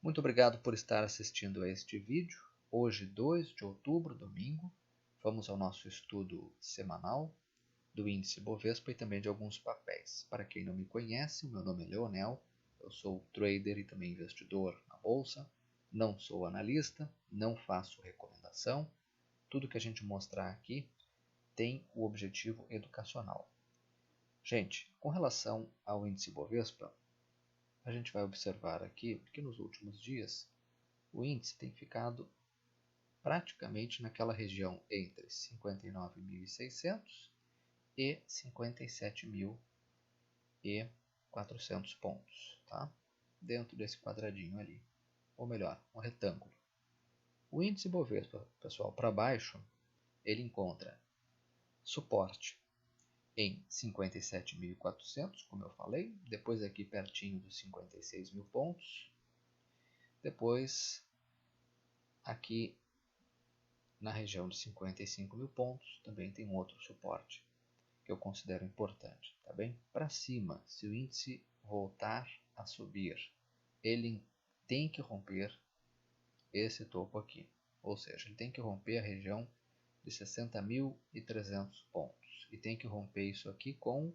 Muito obrigado por estar assistindo a este vídeo. Hoje, 2 de outubro, domingo, vamos ao nosso estudo semanal do índice Bovespa e também de alguns papéis. Para quem não me conhece, o meu nome é Leonel, eu sou trader e também investidor na Bolsa, não sou analista, não faço recomendação. Tudo que a gente mostrar aqui tem o objetivo educacional. Gente, com relação ao índice Bovespa, a gente vai observar aqui que nos últimos dias o índice tem ficado praticamente naquela região entre 59.600 e 57.400 pontos, tá? Dentro desse quadradinho ali, ou melhor, um retângulo. O índice Bovespa, pessoal, para baixo, ele encontra suporte em 57.400, como eu falei, depois aqui pertinho dos 56 mil pontos, depois aqui na região de 55 mil pontos também tem um outro suporte que eu considero importante, tá bem? Para cima, se o índice voltar a subir, ele tem que romper esse topo aqui, ou seja, ele tem que romper a região de 60.300 pontos e tem que romper isso aqui com,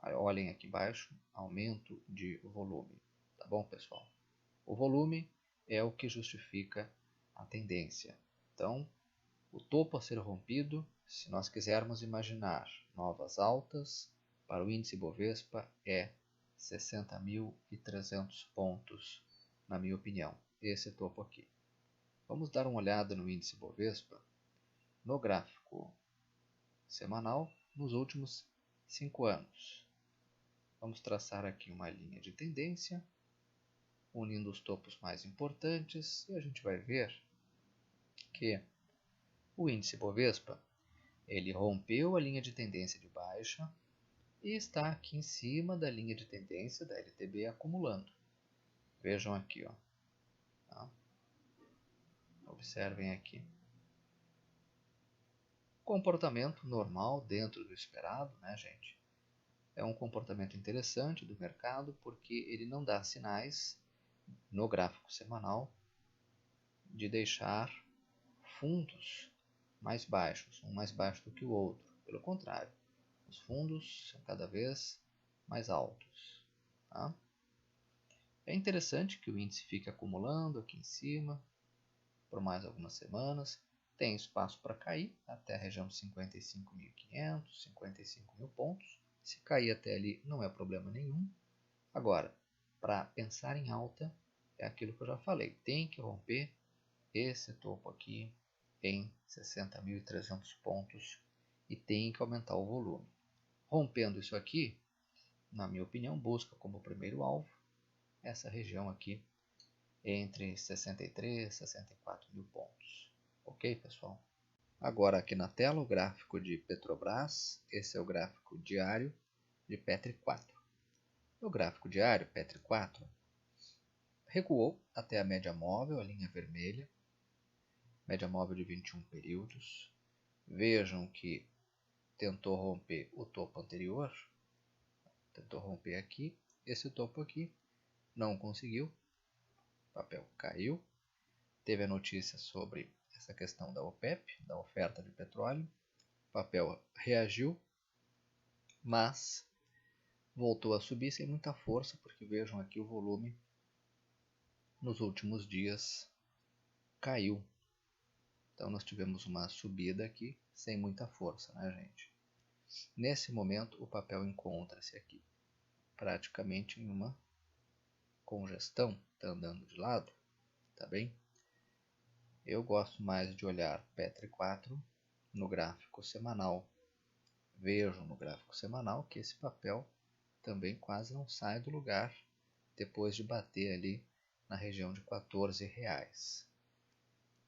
olhem aqui embaixo, aumento de volume, tá bom, pessoal? O volume é o que justifica a tendência. Então, o topo a ser rompido, se nós quisermos imaginar novas altas, para o índice Bovespa é 60.300 pontos, na minha opinião, esse topo aqui. Vamos dar uma olhada no índice Bovespa no gráfico semanal nos últimos 5 anos. Vamos traçar aqui uma linha de tendência, unindo os topos mais importantes, e a gente vai ver que o índice Bovespa ele rompeu a linha de tendência de baixa e está aqui em cima da linha de tendência da LTB acumulando. Vejam aqui, ó. Tá? Observem aqui. Comportamento normal dentro do esperado, né, gente? É um comportamento interessante do mercado porque ele não dá sinais no gráfico semanal de deixar fundos mais baixos, um mais baixo do que o outro. Pelo contrário, os fundos são cada vez mais altos. Tá? É interessante que o índice fique acumulando aqui em cima por mais algumas semanas. Tem espaço para cair até a região de 55.500, 55 mil pontos. Se cair até ali não é problema nenhum. Agora, para pensar em alta, é aquilo que eu já falei. Tem que romper esse topo aqui em 60.300 pontos e tem que aumentar o volume. Rompendo isso aqui, na minha opinião, busca como primeiro alvo essa região aqui entre 63 e 64 mil pontos. Ok, pessoal? Agora aqui na tela o gráfico de Petrobras, esse é o gráfico diário de Petri 4. No gráfico diário Petri 4, recuou até a média móvel, a linha vermelha, média móvel de 21 períodos. Vejam que tentou romper o topo anterior, tentou romper aqui, esse topo aqui, não conseguiu, o papel caiu. Teve a notícia sobre essa questão da OPEP, da oferta de petróleo, o papel reagiu, mas voltou a subir sem muita força, porque vejam aqui o volume nos últimos dias caiu. Então nós tivemos uma subida aqui sem muita força, né, gente? Nesse momento o papel encontra-se aqui praticamente em uma congestão, está andando de lado, tá bem? Eu gosto mais de olhar Petri 4 no gráfico semanal. Vejo no gráfico semanal que esse papel também quase não sai do lugar depois de bater ali na região de R$14.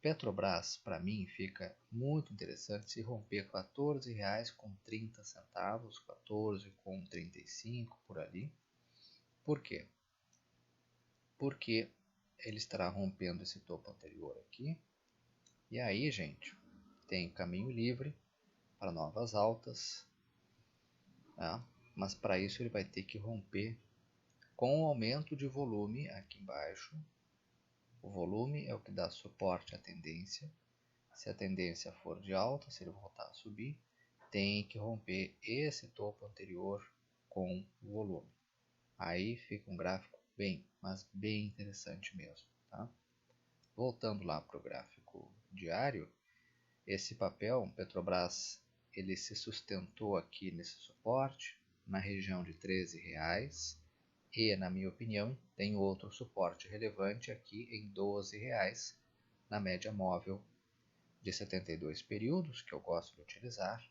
Petrobras, para mim, fica muito interessante se romper R$14 com 30 centavos, 14 com 35 por ali. Por quê? Porque ele estará rompendo esse topo anterior aqui. E aí, gente, tem caminho livre para novas altas. Tá? Mas para isso ele vai ter que romper com o aumento de volume aqui embaixo O volume é o que dá suporte à tendência. Se a tendência for de alta, se ele voltar a subir, tem que romper esse topo anterior com o volume. Aí fica um gráfico mas bem interessante mesmo. Tá? Voltando lá para o gráfico diário, esse papel, Petrobras, ele se sustentou aqui nesse suporte, na região de R$13, e, na minha opinião, tem outro suporte relevante aqui em R$12, na média móvel de 72 períodos, que eu gosto de utilizar.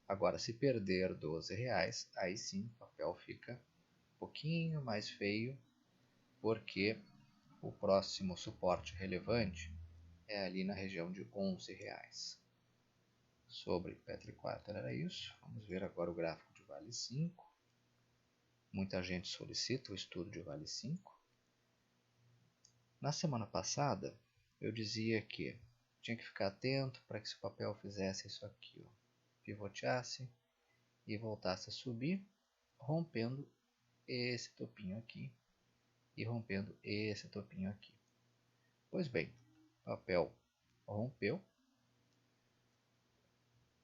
Agora, se perder R$12, aí sim o papel fica um pouquinho mais feio, porque o próximo suporte relevante é ali na região de R$11. Sobre Petri 4 era isso. Vamos ver agora o gráfico de Vale 5. Muita gente solicita o estudo de Vale 5. Na semana passada, eu dizia que tinha que ficar atento para que se o papel fizesse isso aqui, ó, pivoteasse e voltasse a subir, rompendo esse topinho aqui e rompendo esse topinho aqui. Pois bem, o papel rompeu,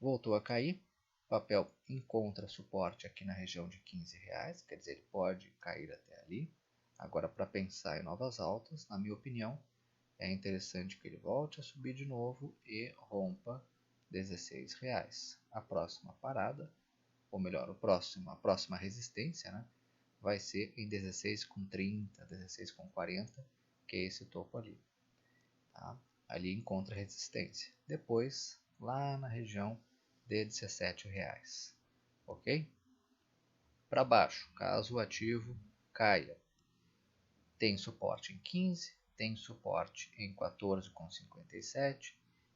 voltou a cair, o papel encontra suporte aqui na região de R$15, quer dizer, ele pode cair até ali. Agora, para pensar em novas altas, na minha opinião, é interessante que ele volte a subir de novo e rompa R$16. A próxima parada, ou melhor, a próxima resistência, né, vai ser em 16,30, 16,40, que é esse topo ali. Tá? Ali encontra resistência. Depois, lá na região de R$17. Ok? Para baixo, caso o ativo caia, tem suporte em 15, tem suporte em 14,57,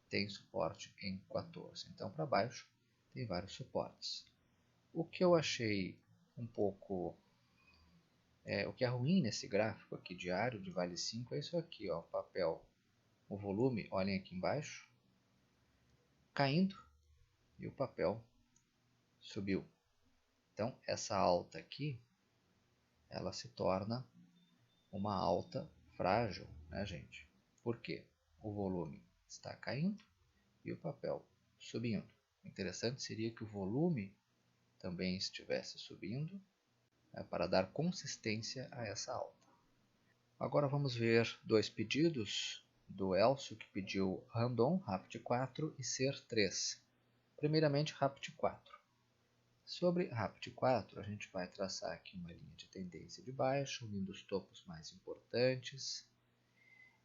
tem suporte em 14. Então, para baixo, tem vários suportes. O que eu achei um pouco... o que é ruim nesse gráfico aqui diário de Vale 5 é isso aqui, ó, papel, o volume, olhem aqui embaixo, caindo e o papel subiu. Então, essa alta aqui, ela se torna uma alta frágil, né, gente? Por quê? O volume está caindo e o papel subindo. O interessante seria que o volume também estivesse subindo, né, para dar consistência a essa alta. Agora vamos ver dois pedidos do Elcio, que pediu Randon, RAPT 4 e SER 3. Primeiramente, RAPT 4. Sobre RAPT 4, a gente vai traçar aqui uma linha de tendência de baixa, unindo os topos mais importantes.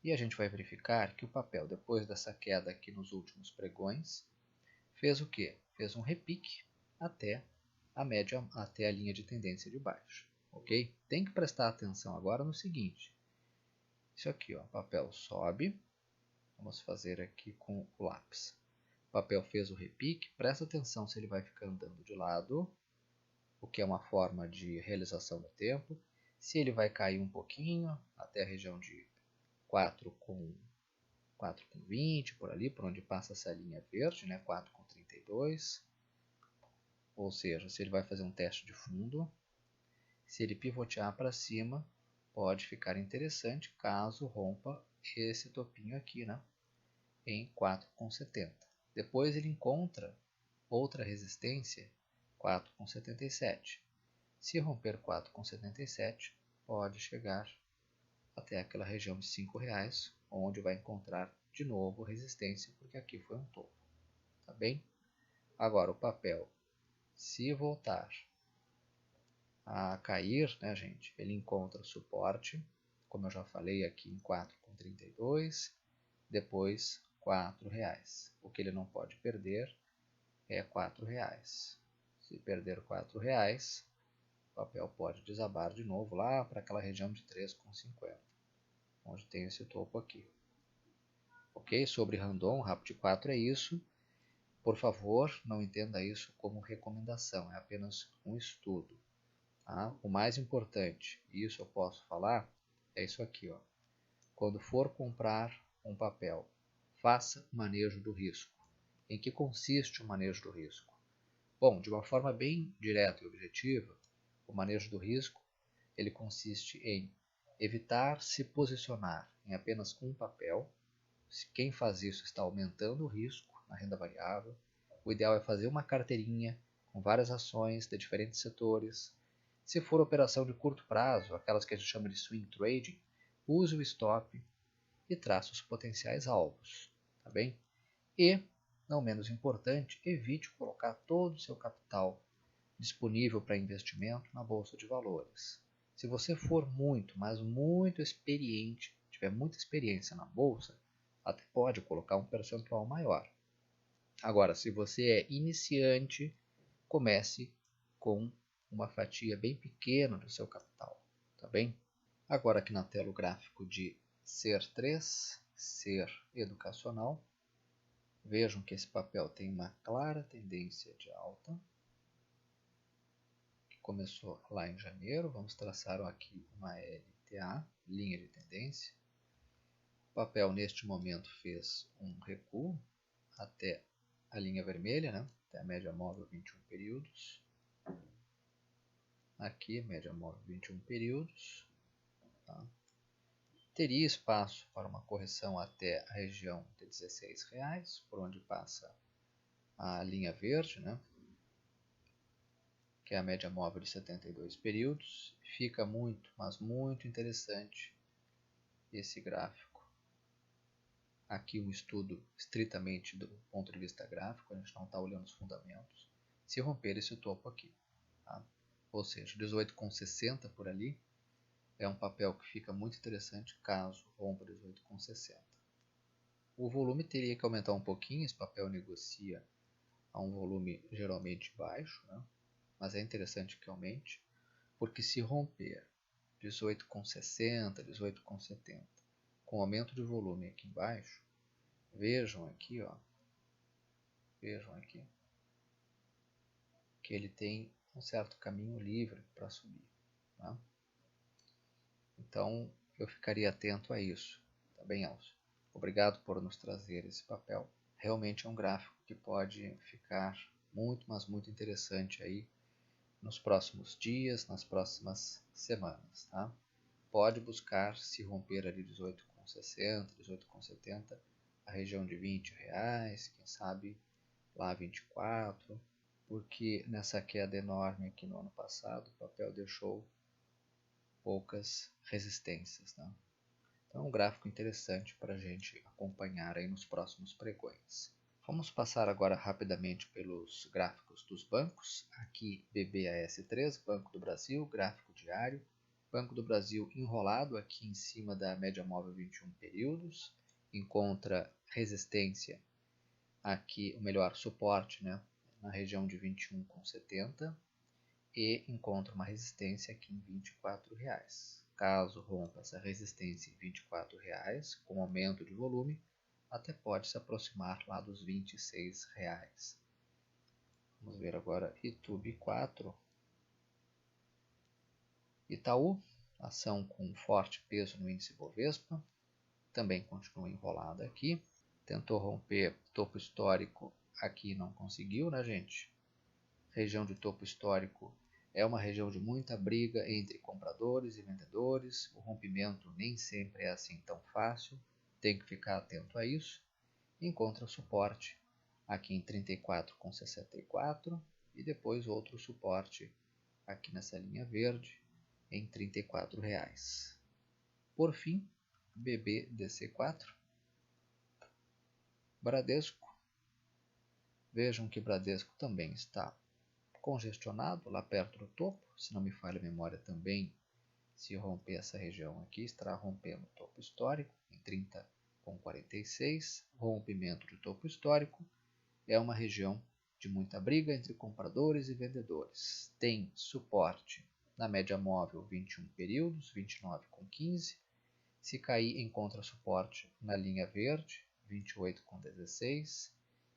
E a gente vai verificar que o papel, depois dessa queda aqui nos últimos pregões, fez o quê? Fez um repique até a média, até a linha de tendência de baixa. Ok? Tem que prestar atenção agora no seguinte. Isso aqui, ó, o papel sobe. Vamos fazer aqui com o lápis. O papel fez o repique, presta atenção se ele vai ficar andando de lado, o que é uma forma de realização do tempo. Se ele vai cair um pouquinho, até a região de 4,20, por ali, por onde passa essa linha verde, né, 4,32. Ou seja, se ele vai fazer um teste de fundo, se ele pivotear para cima, pode ficar interessante caso rompa esse topinho aqui, né, em 4,70. Depois ele encontra outra resistência, 4,77. Se romper 4,77, pode chegar até aquela região de R$5, onde vai encontrar de novo resistência, porque aqui foi um topo. Tá bem? Agora o papel, se voltar a cair, né, gente, ele encontra suporte, como eu já falei aqui, em 4,32, depois R$4. O que ele não pode perder é R$4. Se perder R$4, o papel pode desabar de novo lá para aquela região de 3,50, onde tem esse topo aqui. Ok? Sobre Randon, RAPT 4 é isso. Por favor, não entenda isso como recomendação, é apenas um estudo. Tá? O mais importante, e isso eu posso falar, é isso aqui, ó. Quando for comprar um papel, faça o manejo do risco. Em que consiste o manejo do risco? Bom, de uma forma bem direta e objetiva, o manejo do risco ele consiste em evitar se posicionar em apenas um papel. Quem faz isso está aumentando o risco na renda variável. O ideal é fazer uma carteirinha com várias ações de diferentes setores. Se for operação de curto prazo, aquelas que a gente chama de swing trading, use o stop e trace os potenciais alvos, tá bem? E, não menos importante, evite colocar todo o seu capital disponível para investimento na bolsa de valores. Se você for muito, mas muito experiente, tiver muita experiência na bolsa, até pode colocar um percentual maior. Agora, se você é iniciante, comece com uma fatia bem pequena do seu capital, tá bem? Agora aqui na tela o gráfico de SER3, Ser Educacional. Vejam que esse papel tem uma clara tendência de alta, que começou lá em janeiro. Vamos traçar aqui uma LTA, linha de tendência. O papel neste momento fez um recuo até a linha vermelha, né? Até a média móvel 21 períodos. Aqui, média móvel 21 períodos. Tá? Teria espaço para uma correção até a região de R$16, por onde passa a linha verde, né? Que é a média móvel de 72 períodos. Fica muito, mas muito interessante esse gráfico. Aqui um estudo estritamente do ponto de vista gráfico, a gente não está olhando os fundamentos. Se romper esse topo aqui, tá? Ou seja, 18,60 por ali, é um papel que fica muito interessante caso rompa 18,60. O volume teria que aumentar um pouquinho, esse papel negocia a um volume geralmente baixo, né? Mas é interessante que aumente, porque se romper 18,60, 18,70, com aumento de volume aqui embaixo, vejam aqui, ó, vejam aqui, que ele tem um certo caminho livre para subir, tá? Então, eu ficaria atento a isso, tá bem, Elcio? Obrigado por nos trazer esse papel. Realmente é um gráfico que pode ficar muito, mas muito interessante aí nos próximos dias, nas próximas semanas, tá? Pode buscar se romper ali 18,60, 18,70, a região de R$20, quem sabe lá 24, porque nessa queda enorme aqui no ano passado, o papel deixou poucas resistências, né? Então é um gráfico interessante para a gente acompanhar aí nos próximos pregões. Vamos passar agora rapidamente pelos gráficos dos bancos. Aqui BBAS3, Banco do Brasil, gráfico diário. Banco do Brasil enrolado aqui em cima da média móvel 21 períodos. Encontra resistência aqui, o melhor suporte, né, na região de 21,70 e encontra uma resistência aqui em R$24. Caso rompa essa resistência em R$24, com aumento de volume, até pode se aproximar lá dos R$26. Vamos ver agora Itube 4. Itaú, ação com forte peso no índice Bovespa, também continua enrolada aqui. Tentou romper topo histórico, aqui não conseguiu, né, gente? Região de topo histórico é uma região de muita briga entre compradores e vendedores. O rompimento nem sempre é assim tão fácil, tem que ficar atento a isso. Encontra suporte aqui em 34,64 e depois outro suporte aqui nessa linha verde em R$34. Por fim, BBDC4, Bradesco. Vejam que Bradesco também está congestionado lá perto do topo, se não me falha a memória também, se romper essa região aqui, estará rompendo o topo histórico em 30,46. Rompimento de topo histórico é uma região de muita briga entre compradores e vendedores. Tem suporte na média móvel 21 períodos, 29,15. Se cair, encontra suporte na linha verde, 28,16.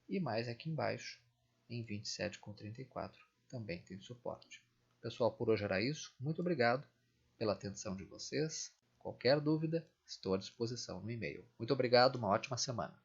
E mais aqui embaixo, em 27,34. Também tem suporte. Pessoal, por hoje era isso. Muito obrigado pela atenção de vocês. Qualquer dúvida, estou à disposição no e-mail. Muito obrigado, uma ótima semana.